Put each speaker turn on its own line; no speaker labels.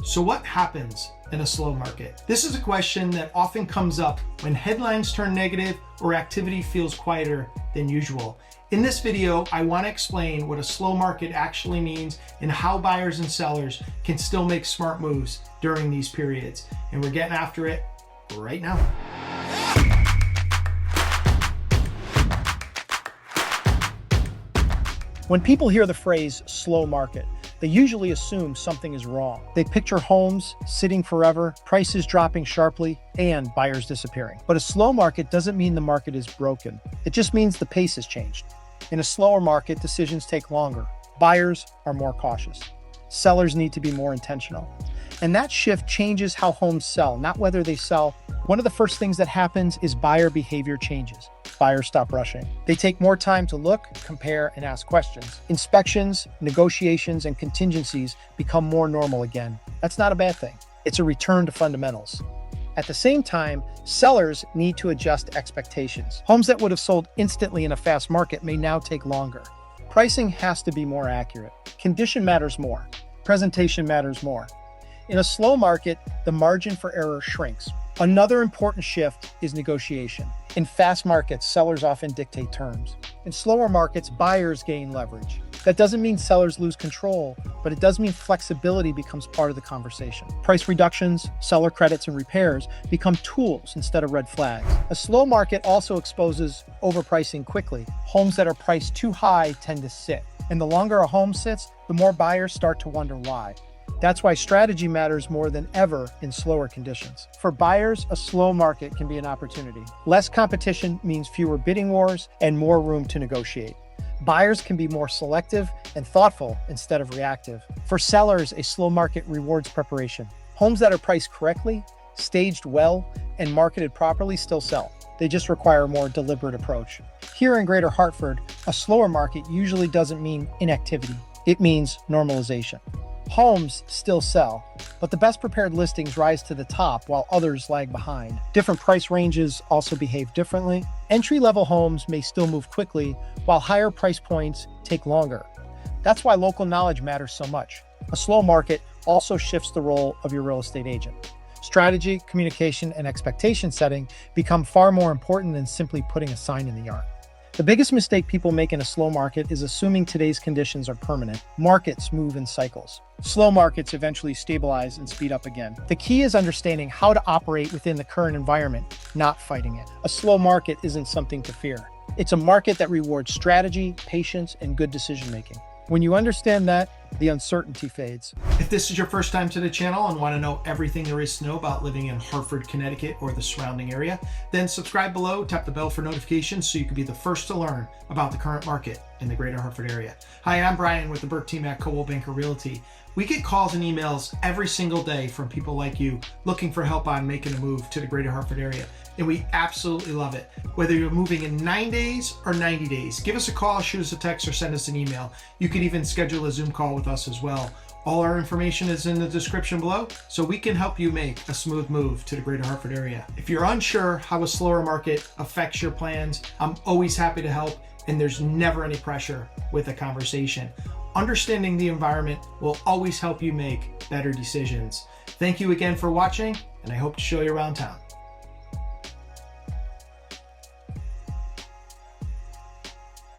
So what happens in a slow market? This is a question that often comes up when headlines turn negative or activity feels quieter than usual. In this video, I want to explain what a slow market actually means and how buyers and sellers can still make smart moves during these periods. And we're getting after it right now.
When people hear the phrase slow market, they usually assume something is wrong. They picture homes sitting forever, prices dropping sharply, and buyers disappearing. But a slow market doesn't mean the market is broken. It just means the pace has changed. In a slower market, decisions take longer. Buyers are more cautious. Sellers need to be more intentional. And that shift changes how homes sell, not whether they sell. One of the first things that happens is buyer behavior changes. Buyers stop rushing. They take more time to look, compare, and ask questions. Inspections, negotiations, and contingencies become more normal again. That's not a bad thing. It's a return to fundamentals. At the same time, sellers need to adjust expectations. Homes that would have sold instantly in a fast market may now take longer. Pricing has to be more accurate. Condition matters more. Presentation matters more. In a slow market, the margin for error shrinks. Another important shift is negotiation. In fast markets, sellers often dictate terms. In slower markets, buyers gain leverage. That doesn't mean sellers lose control, but it does mean flexibility becomes part of the conversation. Price reductions, seller credits, and repairs become tools instead of red flags. A slow market also exposes overpricing quickly. Homes that are priced too high tend to sit. And the longer a home sits, the more buyers start to wonder why. That's why strategy matters more than ever in slower conditions. For buyers, a slow market can be an opportunity. Less competition means fewer bidding wars and more room to negotiate. Buyers can be more selective and thoughtful instead of reactive. For sellers, a slow market rewards preparation. Homes that are priced correctly, staged well, and marketed properly still sell. They just require a more deliberate approach. Here in Greater Hartford, a slower market usually doesn't mean inactivity. It means normalization. Homes still sell, but the best prepared listings rise to the top while others lag behind. Different price ranges also behave differently. Entry-level homes may still move quickly, while higher price points take longer. That's why local knowledge matters so much. A slow market also shifts the role of your real estate agent. Strategy, communication, and expectation setting become far more important than simply putting a sign in the yard. The biggest mistake people make in a slow market is assuming today's conditions are permanent. Markets move in cycles. Slow markets eventually stabilize and speed up again. The key is understanding how to operate within the current environment, not fighting it. A slow market isn't something to fear. It's a market that rewards strategy, patience, and good decision-making. When you understand that, the uncertainty fades.
If this is your first time to the channel and want to know everything there is to know about living in Hartford, Connecticut, or the surrounding area, then subscribe below, tap the bell for notifications so you can be the first to learn about the current market in the Greater Hartford area. Hi, I'm Brian with the Burke team at Coldwell Banker Realty. We get calls and emails every single day from people like you looking for help on making a move to the Greater Hartford area. And we absolutely love it. Whether you're moving in 9 days or 90 days, give us a call, shoot us a text, or send us an email. You can even schedule a Zoom call with us as well. All our information is in the description below, so we can help you make a smooth move to the Greater Hartford area. If you're unsure how a slower market affects your plans, I'm always happy to help, and there's never any pressure with a conversation. Understanding the environment will always help you make better decisions. Thank you again for watching, and I hope to show you around town.